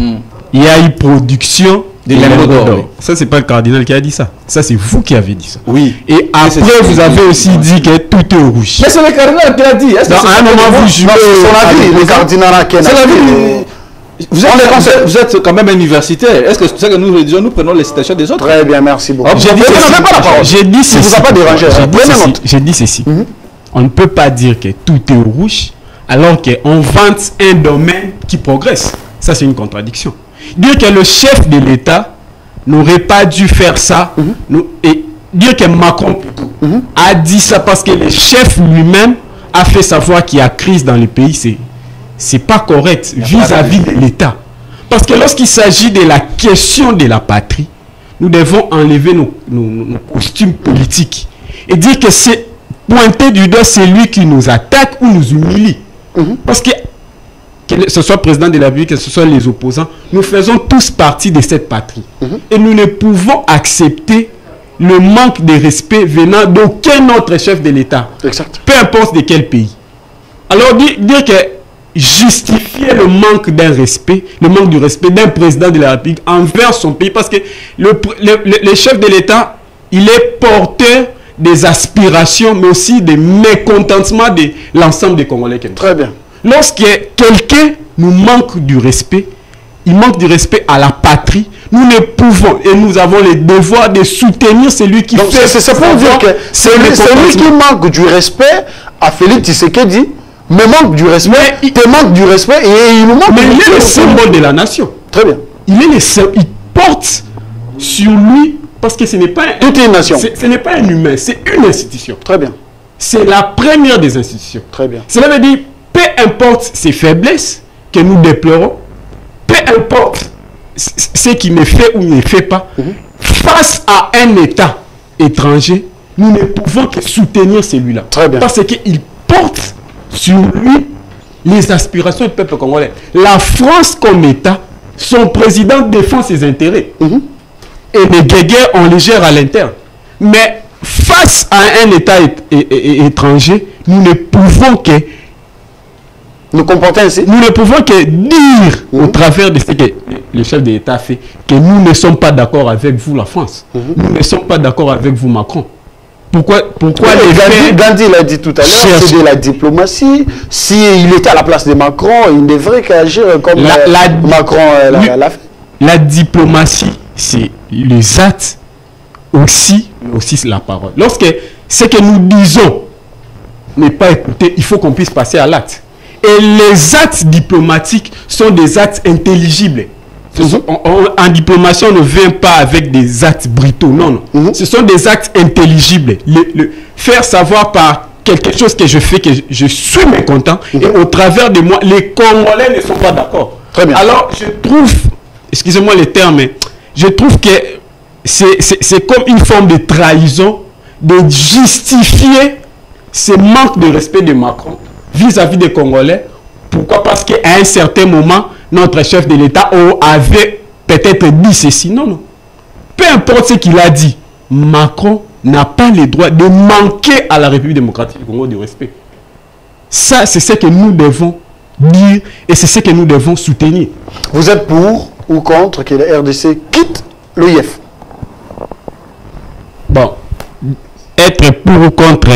Il y a eu production de lingots d'or. Ça, c'est pas le cardinal qui a dit ça. Ça, c'est vous qui avez dit ça. Oui. Et après, vous avez aussi dit que tout est au rouge. Mais c'est le cardinal qui a dit. Dans un moment, vous jouez son avis. Le cardinal qui a dit. C'est l'avis. Vous êtes quand même universitaire. Est-ce que c'est que nous prenons les citations des autres? Très bien, merci beaucoup. J'ai dit ceci. Vous a pas dérangé. J'ai dit ceci. On ne peut pas dire que tout est au rouge alors qu'on vante un domaine qui progresse. Ça, c'est une contradiction. Dire que le chef de l'État n'aurait pas dû faire ça et dire que Macron a dit ça parce que le chef lui-même a fait savoir qu'il y a crise dans le pays, c'est pas correct vis-à-vis de l'État. Parce que lorsqu'il s'agit de la question de la patrie, nous devons enlever nos costumes politiques et dire que c'est pointer du doigt celui qui nous attaque ou nous humilie. Parce que que ce soit président de la République, que ce soit les opposants, nous faisons tous partie de cette patrie. Et nous ne pouvons accepter le manque de respect venant d'aucun autre chef de l'État. Peu importe de quel pays. Alors dire que justifier le manque d'un respect, le manque du respect d'un président de la République envers son pays, parce que le chef de l'État, il est porteur des aspirations, mais aussi des mécontentements de l'ensemble des Congolais. Très bien. Lorsque quelqu'un nous manque du respect, il manque du respect à la patrie, nous ne pouvons et nous avons le devoir de soutenir celui qui fait... C'est pour dire que celui qui manque du respect à Félix Tshisekedi, me manque du respect, il te manque du respect et il nous manque. Mais il est le symbole de la nation. Très bien. Il porte sur lui, parce que ce n'est pas une nation. Ce n'est pas un humain, c'est une institution. Très bien. C'est la première des institutions. Très bien. Cela veut dire, peu importe ses faiblesses que nous déplorons, peu importe ce qu'il ne fait ou ne fait pas, face à un État étranger, nous ne pouvons que soutenir celui-là. Très bien. Parce qu'il porte sur lui les aspirations du peuple congolais. La France comme État, son président défend ses intérêts. Et les guéguerres, on les gère à l'interne. Mais face à un État étranger, nous ne pouvons que nous comporter ainsi. Nous ne pouvons que dire au travers de ce que le chef de l'État fait que nous ne sommes pas d'accord avec vous, la France. Nous ne sommes pas d'accord avec vous, Macron. Pourquoi Gandhi l'a dit tout à l'heure, c'est de la diplomatie. S'il était à la place de Macron, il ne devrait qu'agir comme Macron l'a fait. La diplomatie, c'est les actes aussi la parole. Lorsque ce que nous disons n'est pas écouté, il faut qu'on puisse passer à l'acte. Et les actes diplomatiques sont des actes intelligibles. En diplomatie, on ne vient pas avec des actes brutaux. Non, non. Ce sont des actes intelligibles. Faire savoir par quelque chose que je fais que je suis mécontent et au travers de moi, les Congolais ne sont pas d'accord. Alors, je trouve, excusez-moi les termes, mais je trouve que c'est comme une forme de trahison de justifier ce manque de respect de Macron vis-à-vis des Congolais. Pourquoi? Parce qu'à un certain moment, notre chef de l'État avait peut-être dit ceci. Non, non. Peu importe ce qu'il a dit, Macron n'a pas le droit de manquer à la République démocratique du Congo du respect. Ça, c'est ce que nous devons dire et c'est ce que nous devons soutenir. Vous êtes pour ou contre que la RDC quitte l'OIF? Bon, être pour ou contre,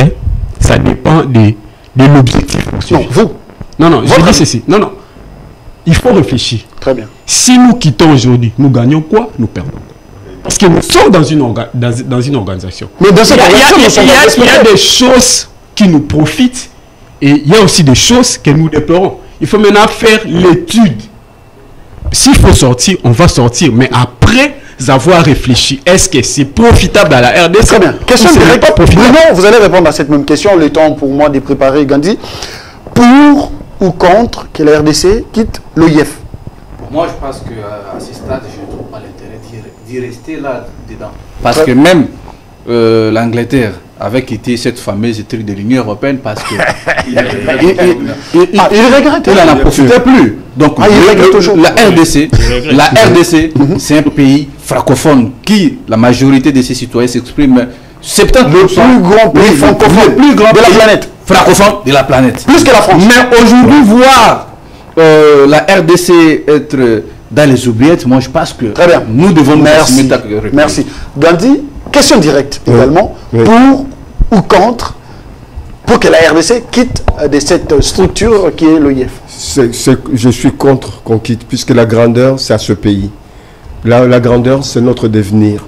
ça dépend de l'objectif. Non, vous. Non, non, je dis ceci. Non, non. Il faut réfléchir. Très bien. Si nous quittons aujourd'hui, nous gagnons quoi? Nous perdons. Parce que nous sommes dans une organisation. Mais dans cette organisation, il y a des choses qui nous profitent et il y a aussi des choses que nous déplorons. Il faut maintenant faire l'étude. S'il faut sortir, on va sortir. Mais après avoir réfléchi, est-ce que c'est profitable à la RDC? Très bien. Question directe. Bruno, vous allez répondre à cette même question. Le temps pour moi de préparer Gandhi. Pour ou contre que la RDC quitte l'OIF? Moi, je pense qu'à ce stade, je ne trouve pas l'intérêt d'y rester là-dedans. Parce que même l'Angleterre avait quitté cette fameuse truc de l'Union européenne parce que il regrette. Il n'en profitait plus. Donc, la RDC, c'est un pays francophone qui, la majorité de ses citoyens s'expriment. C'est peut-être le plus grand pays francophone de la planète. Francophone de la planète. Plus que la France. Mais aujourd'hui, voir la RDC être dans les oubliettes, moi je pense que nous devons nous mettre. Merci. Gandhi, question directe également. Pour ou contre pour que la RDC quitte de cette structure qui est l'OIF? Je suis contre qu'on quitte, puisque la grandeur, c'est à ce pays. La grandeur, c'est notre devenir.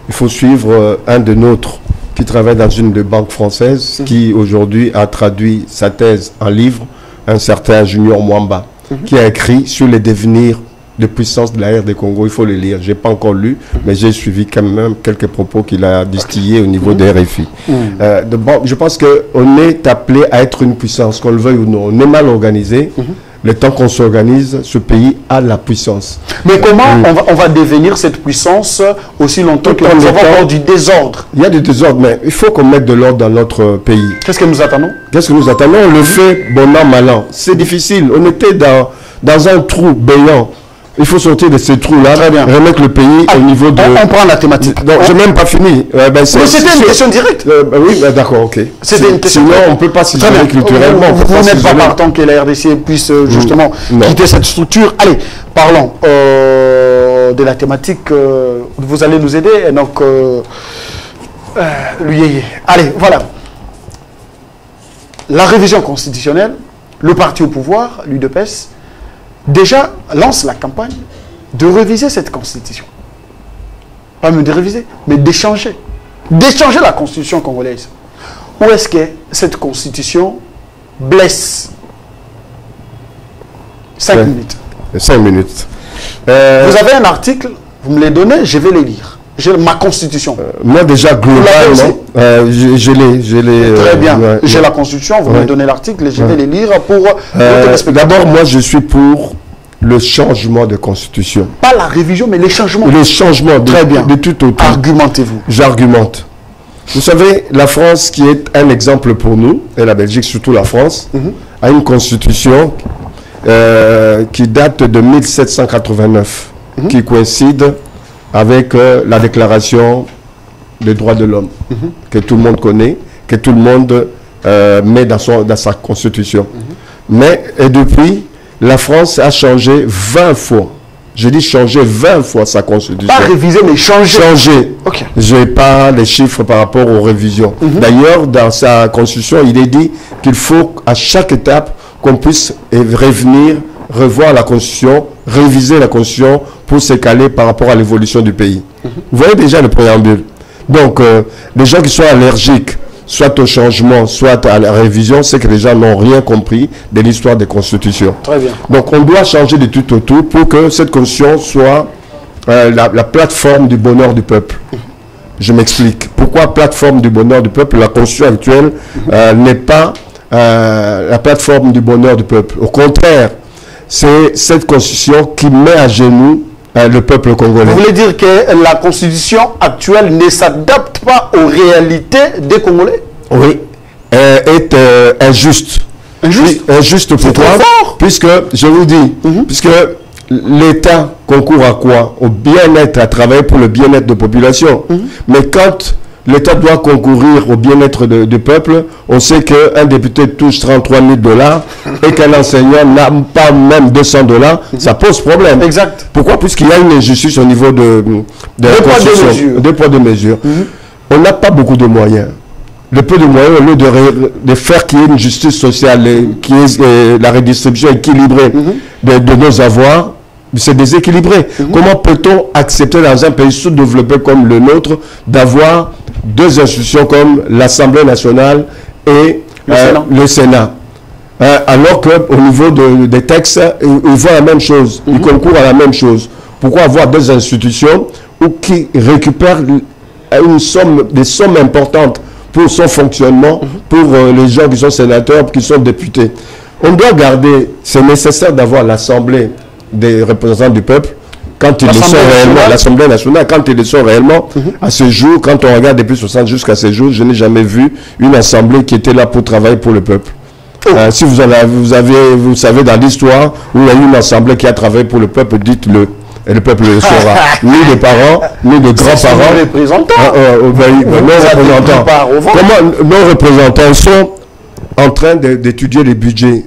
Il faut suivre un de nôtres qui travaille dans une des banques françaises, qui aujourd'hui a traduit sa thèse en livre, un certain Junior Mwamba, qui a écrit sur les devenirs de puissance de la RD Congo. Il faut le lire. Je n'ai pas encore lu, mais j'ai suivi quand même quelques propos qu'il a distillés au niveau des RFI. Je pense qu'on est appelé à être une puissance, qu'on le veuille ou non. On est mal organisé. Le temps qu'on s'organise, ce pays a la puissance. Mais comment on va devenir cette puissance aussi longtemps que nous avons encore du désordre? Il y a du désordre, mais il faut qu'on mette de l'ordre dans notre pays. Qu'est-ce que nous attendons? Qu'est-ce que nous attendons? On le fait bon an, mal an. C'est difficile. On était dans dans un trou béant. Il faut sortir de ces trous-là, remettre le pays au niveau de... On prend la thématique. Non, je n'ai même pas fini. Mais c'était une question directe. Oui, d'accord, ok. C'était une question directe. Sinon, on ne peut pas s'isoler culturellement. Vous n'êtes pas partant que la RDC puisse justement quitter cette structure. Allez, parlons de la thématique. Vous allez nous aider. Et donc, allez, voilà. La révision constitutionnelle, le parti au pouvoir, l'UDPS, déjà lance la campagne de réviser cette constitution. Pas même de réviser, mais d'échanger. D'échanger la constitution congolaise. Où est-ce que cette constitution blesse? 5 minutes. 5 minutes. Vous avez un article, vous me les donnez, je vais les lire. J'ai ma constitution. Moi déjà, globalement, je l'ai. Très bien. J'ai la constitution, vous me donnez l'article et je vais les lire pour... D'abord, moi je suis pour le changement de constitution. Pas la révision, mais les changements. Les changements de tout autour. Argumentez-vous. J'argumente. Vous savez, la France, qui est un exemple pour nous, et la Belgique, surtout la France, a une constitution qui date de 1789, qui coïncide avec la déclaration des droits de l'homme, que tout le monde connaît, que tout le monde met dans sa constitution. Mais, et depuis, la France a changé 20 fois. Je dis changer 20 fois sa constitution. Pas réviser, mais changer. Changer. Okay. Je n'ai pas les chiffres par rapport aux révisions. D'ailleurs, dans sa constitution, il est dit qu'il faut à chaque étape qu'on puisse revenir, revoir la constitution, réviser la constitution pour se caler par rapport à l'évolution du pays. Vous voyez déjà le préambule. Donc, les gens qui sont allergiques, soit au changement, soit à la révision, c'est que les gens n'ont rien compris de l'histoire des constitutions. Très bien. Donc, on doit changer de tout au tout pour que cette constitution soit la plateforme du bonheur du peuple. Je m'explique. Pourquoi plateforme du bonheur du peuple? La constitution actuelle n'est pas la plateforme du bonheur du peuple. Au contraire, c'est cette constitution qui met à genoux le peuple congolais. Vous voulez dire que la constitution actuelle ne s'adapte pas aux réalités des Congolais? Oui, est injuste. Injuste? Oui, injuste pourquoi? Puisque, je vous dis, puisque l'État concourt à quoi? Au bien-être, à travailler pour le bien-être de la population. Mais quand l'État doit concourir au bien-être du peuple, on sait qu'un député touche 33 000 $ et qu'un enseignant n'a pas même 200 $, ça pose problème. Exact. Pourquoi? Puisqu'il y a une injustice au niveau de la constitution. Deux poids, deux mesures. On n'a pas beaucoup de moyens. Le peu de moyens, au lieu de faire qu'il y ait une justice sociale, qui est la redistribution équilibrée de nos avoirs, c'est déséquilibré. Comment peut-on accepter dans un pays sous-développé comme le nôtre d'avoir deux institutions comme l'Assemblée nationale et le Sénat alors qu'au niveau des textes, ils voient la même chose, ils concourent à la même chose. Pourquoi avoir deux institutions qui récupèrent des sommes importantes pour son fonctionnement, pour les gens qui sont sénateurs, qui sont députés? On doit garder, c'est nécessaire d'avoir l'Assemblée des représentants du peuple, quand ils le sont réellement, l'Assemblée nationale, quand ils le sont réellement, à ce jour, quand on regarde depuis 60 jusqu'à ce jour, je n'ai jamais vu une assemblée qui était là pour travailler pour le peuple. Si vous savez dans l'histoire où il y a eu une assemblée qui a travaillé pour le peuple, dites-le. Et le peuple le saura. Ni les parents, ni les grands-parents. Nos représentants. Nos représentants. Comment nos représentants sont en train d'étudier les budgets,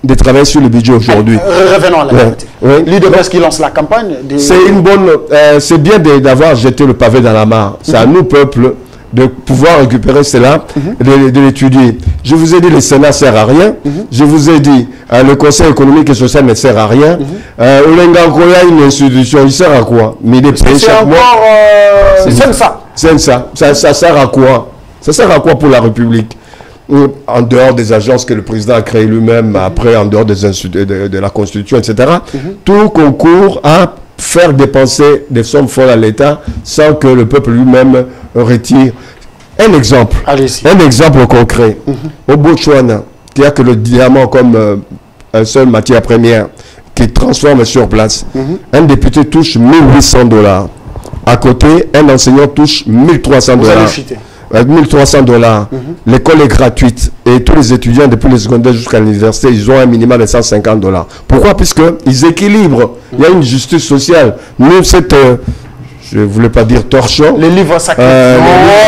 de travailler sur le budget aujourd'hui. Revenons à la vérité. L'UDPS qui lance la campagne. C'est une bonne. C'est bien d'avoir jeté le pavé dans la mare. C'est à nous, peuple, de pouvoir récupérer cela, de l'étudier. Je vous ai dit, le Sénat ne sert à rien. Je vous ai dit, le Conseil économique et social ne sert à rien. Olengankoya, une institution, il sert à quoi? Mais il est payé chaque mois. C'est ça. C'est ça. Ça sert à quoi? Ça sert à quoi pour la République? En dehors des agences que le président a créées lui-même, après, en dehors de la Constitution, etc. Tout concourt à faire dépenser des sommes folles à l'État sans que le peuple lui-même retire. Un exemple. Un exemple concret. Au Botswana, qui a que le diamant comme un seul matière première qui transforme sur place, un député touche 1 800 $. À côté, un enseignant touche 1 300 $. 1300 $. L'école est gratuite et tous les étudiants depuis le secondaire jusqu'à l'université, ils ont un minimum de 150 $. Pourquoi? Puisqu'ils équilibrent. Il y a une justice sociale. Nous, cette... je ne voulais pas dire torchon. Les livres sacrés.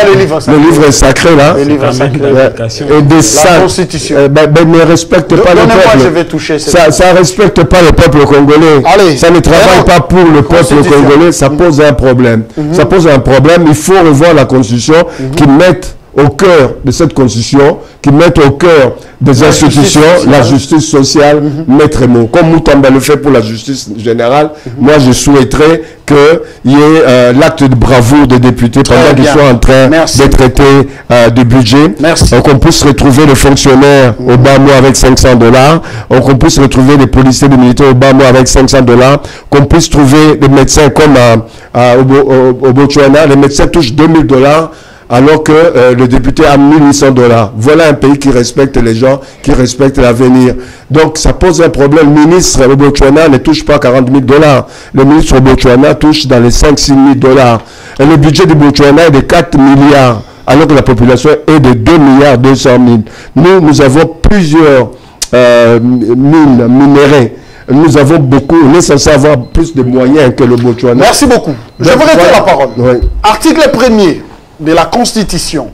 Les livres sacrés, là. Les livres sacrés. Et des la Constitution. Ne respecte pas le peuple. Moi, je vais toucher ça ne respecte pas le peuple congolais. Allez, ça ne travaille pas pour le peuple congolais. Ça pose un problème. Ça pose un problème. Il faut revoir la Constitution qui mette au cœur de cette Constitution, qui mette au cœur des institutions la justice sociale, maître mot. Comme Moutamba le fait pour la justice générale, moi je souhaiterais qu'il y ait l'acte de bravoure des députés pendant qu'ils soient en train de traiter du budget. Donc on puisse retrouver les fonctionnaires au bas mot avec 500 $, qu'on puisse retrouver les policiers, les militaires au bas mot avec 500 $, qu'on puisse trouver des médecins comme au Botswana, les médecins touchent 2000 $, alors que le député a 1800 $. Voilà un pays qui respecte les gens, qui respecte l'avenir. Donc ça pose un problème. Le ministre au Botswana ne touche pas 40 000 $. Le ministre au Botswana touche dans les 5-6 000 $. Et le budget du Botswana est de 4 milliards, alors que la population est de 2 milliards 200 000. Nous avons plusieurs mines minérées. Nous avons beaucoup, on est censé avoir plus de moyens que le Botswana. Merci beaucoup. Je vous retiens la parole. Oui. Article 1er de la Constitution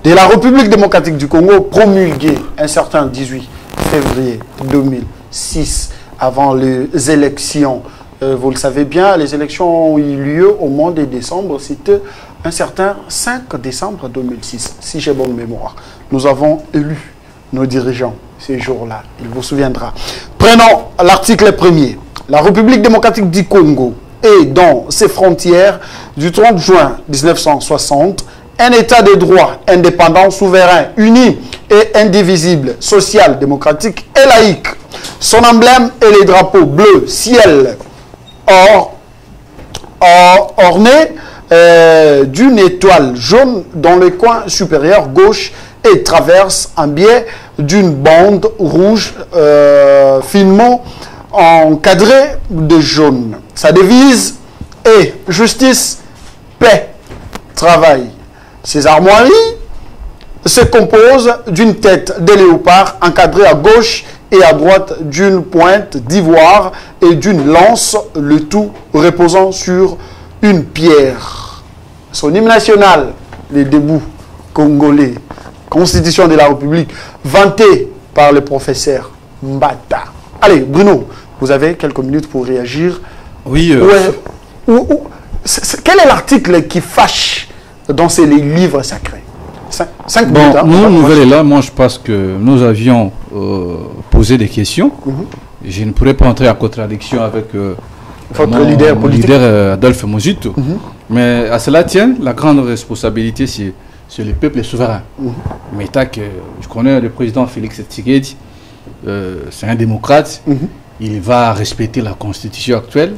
de la République démocratique du Congo, promulgué un certain 18 février 2006, avant les élections. Vous le savez bien, les élections ont eu lieu au mois de décembre. C'était un certain 5 décembre 2006, si j'ai bonne mémoire. Nous avons élu nos dirigeants ces jours-là. Il vous souviendra. Prenons l'article 1er. La République démocratique du Congo et dans ses frontières du 30 juin 1960, un État de droit indépendant, souverain, uni et indivisible, social, démocratique et laïque. Son emblème est les drapeaux bleu ciel orné d'une étoile jaune dans le coin supérieur gauche et traverse en biais d'une bande rouge finement encadrée de jaune. Sa devise est justice, paix, travail. Ces armoiries se composent d'une tête de léopard encadrée à gauche et à droite d'une pointe d'ivoire et d'une lance, le tout reposant sur une pierre. Son hymne national, les débuts congolais, Constitution de la République, vanté par le professeur Mbata. Allez, Bruno, vous avez quelques minutes pour réagir. Oui. Quel est l'article qui fâche dans ces livres sacrés? 5 minutes. Hein, nouvelle est là. Moi, je pense que nous avions posé des questions. Je ne pourrais pas entrer en contradiction avec votre leader politique, Adolphe Muzito. Mais à cela tient la grande responsabilité, c'est le peuple souverain. Mais tant que je connais le président Félix Tshisekedi, c'est un démocrate. Il va respecter la constitution actuelle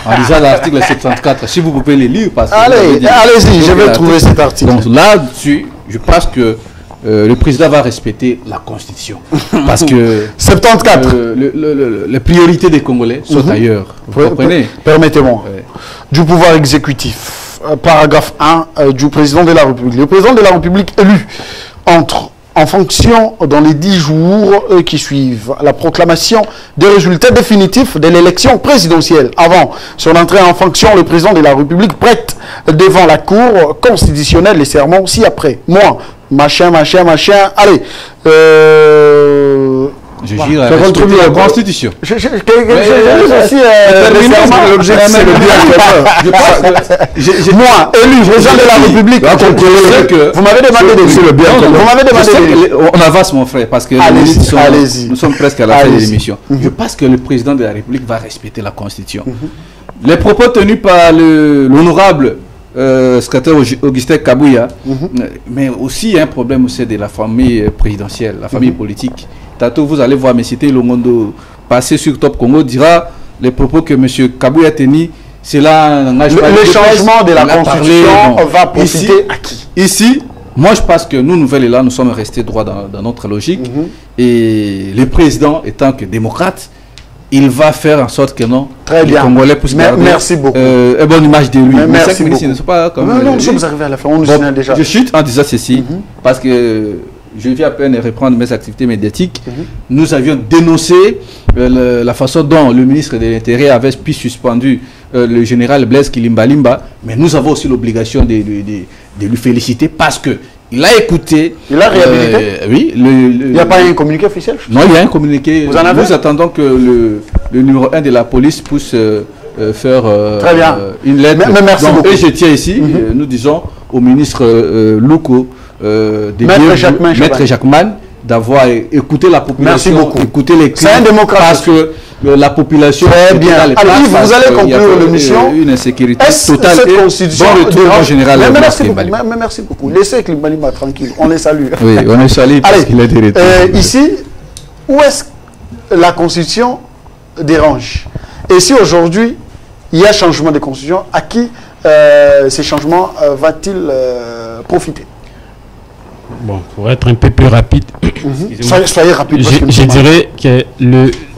en lisant l'article 74. Si vous pouvez les lire, parce que allez-y, je vais trouver cet article. Donc là-dessus, je pense que le président va respecter la constitution. Parce que 74. Les priorités des Congolais sont ailleurs. Vous comprenez? Permettez-moi. Du pouvoir exécutif, paragraphe 1 du président de la République. Le président de la République élu entre en fonction dans les 10 jours qui suivent la proclamation des résultats définitifs de l'élection présidentielle. Avant son entrée en fonction, le président de la République prête devant la Cour constitutionnelle les sermons ci-après. Moi, machin, allez, je jure à respecter la Constitution. L'objectif, c'est le bien. Moi, élu président de la République, vous m'avez demandé de le bien. Vous m'avez demandé on avance, mon frère, parce que nous sommes presque à la fin de l'émission. Je pense que le président de la République va respecter la Constitution. Les propos tenus par l'honorable secrétaire Augustin Kabouya, mais aussi il y a un problème aussi de la famille présidentielle, la famille politique. Tantôt, vous allez voir, mais c'était Longondo passé sur Top Congo dira les propos que M. Kabouya a tenus. C'est là le changement de la Constitution va profiter à qui? Ici, moi je pense que nous, Nouvelle là, nous sommes restés droits dans notre logique. Et le président, étant que démocrate, il va faire en sorte que non, très bien. Les Congolais puissent garder merci beaucoup. Une bonne image de lui. Merci beaucoup. Ne sont pas comme non, nous sommes arrivés à la fin, on nous signale déjà. Je chute en disant ceci, parce que je viens à peine reprendre mes activités médiatiques. Nous avions dénoncé la façon dont le ministre de l'Intérieur avait pu suspendu le général Blaise Kilimbalimba, mais nous avons aussi l'obligation de lui féliciter parce que il a écouté. Il a réhabilité oui. Il n'y a pas un communiqué officiel? Non, il y a un communiqué. Vous en avez? Nous attendons que le numéro 1 de la police puisse faire très bien. Une lettre. Mais merci beaucoup. Et je tiens ici, nous disons au ministre Louko, Maître Jacquemin, d'avoir écouté la population, écouté les cris. C'est un démocrate. Parce que la population... Très bien. Alors, vous allez conclure l'émission. Une insécurité totale. Cette constitution en général. Mais merci beaucoup. Laissez Kilimbalimba tranquille. On les salue. Oui, on les salue parce qu'il a des retours. Ici, où est-ce que la constitution dérange? Et si aujourd'hui, il y a changement de constitution, à qui ces changements va-t-il profiter? Bon, pour être un peu plus rapide, soyez rapide. Je dirais que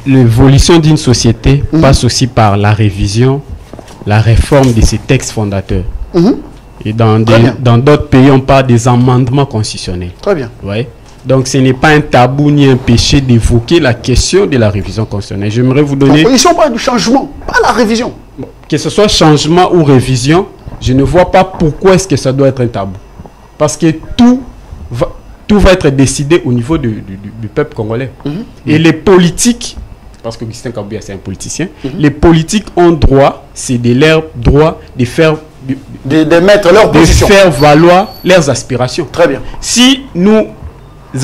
l'évolution d'une société passe aussi par la révision, la réforme de ses textes fondateurs. Et dans d'autres pays, on parle des amendements constitutionnels. Très bien. Ouais. Donc ce n'est pas un tabou ni un péché d'évoquer la question de la révision constitutionnelle. J'aimerais vous donner... Ils sont pas du changement, pas la révision. Que ce soit changement ou révision, je ne vois pas pourquoi est-ce que ça doit être un tabou. Parce que tout va être décidé au niveau du peuple congolais. Et les politiques, parce que Augustin Kabouya c'est un politicien, les politiques ont droit, c'est de leur droit de faire... de mettre leur position. De faire valoir leurs aspirations. Très bien. Si nous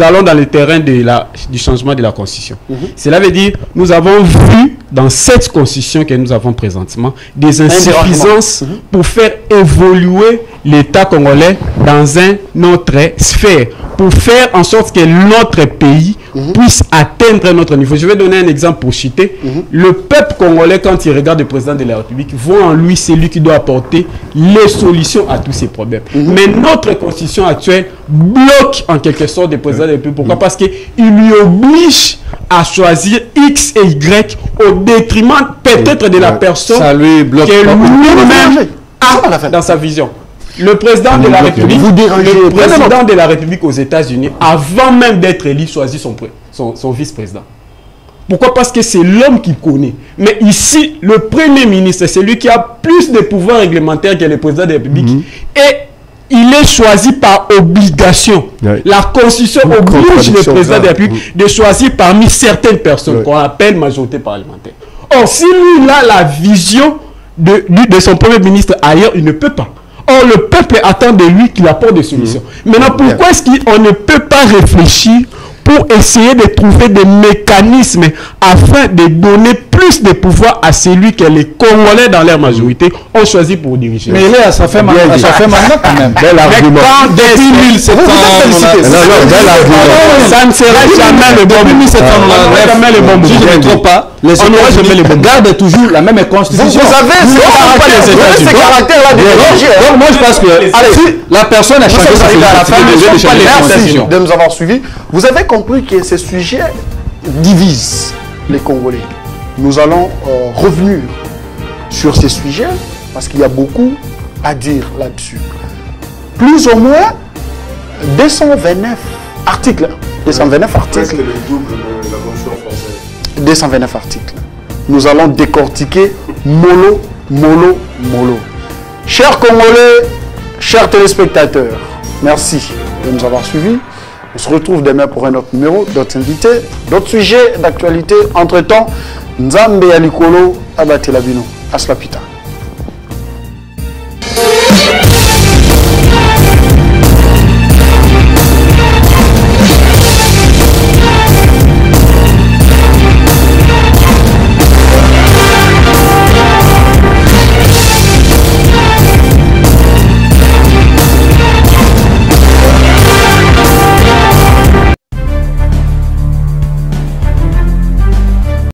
allons dans le terrain du changement de la Constitution, cela veut dire nous avons vu dans cette Constitution que nous avons présentement des insuffisances pour faire évoluer l'État congolais dans une autre sphère, pour faire en sorte que notre pays puisse atteindre notre niveau. Je vais donner un exemple pour citer. Le peuple congolais, quand il regarde le président de la République, voit en lui celui qui doit apporter les solutions à tous ces problèmes. Mais notre constitution actuelle bloque en quelque sorte le président de la République. Pourquoi? Parce qu'il lui oblige à choisir X et Y au détriment peut-être de la personne que lui-même a dans sa vision. Le président de la République, de la République aux États-Unis, avant même d'être élu, choisit son vice-président. Pourquoi? Parce que c'est l'homme qui connaît. Mais ici, le Premier ministre, c'est lui qui a plus de pouvoirs réglementaires que le président de la République. Et il est choisi par obligation. La Constitution oblige le président de la République de choisir parmi certaines personnes qu'on appelle majorité parlementaire. Or, si lui a la vision de son Premier ministre ailleurs, il ne peut pas. Or, le peuple attend de lui qu'il apporte des solutions. Maintenant, pourquoi est-ce qu'on ne peut pas réfléchir pour essayer de trouver des mécanismes afin de donner plus de pouvoir à celui que les Congolais dans leur majorité ont choisi pour diriger? Mais il est à sa fin maintenant quand même. Bel argument. Depuis 1700, ça ne sera jamais le bon moment. Si je ne trompe pas, les États-Unis gardent toujours la même constitution. Vous avez ces caractères-là de donc moi je pense que si la personne a changé sa merci de nous avoir suivis. Vous avez compris que ces sujets divisent les Congolais. Nous allons revenir sur ces sujets parce qu'il y a beaucoup à dire là-dessus. Plus ou moins 229 articles. 229 articles. Le double de la Constitution française. 229 articles. Nous allons décortiquer mollo. Chers Congolais, chers téléspectateurs, merci de nous avoir suivis. On se retrouve demain pour un autre numéro, d'autres invités, d'autres sujets d'actualité. Entre-temps, Nzambe Yalikolo Abatelabino. Aslapita.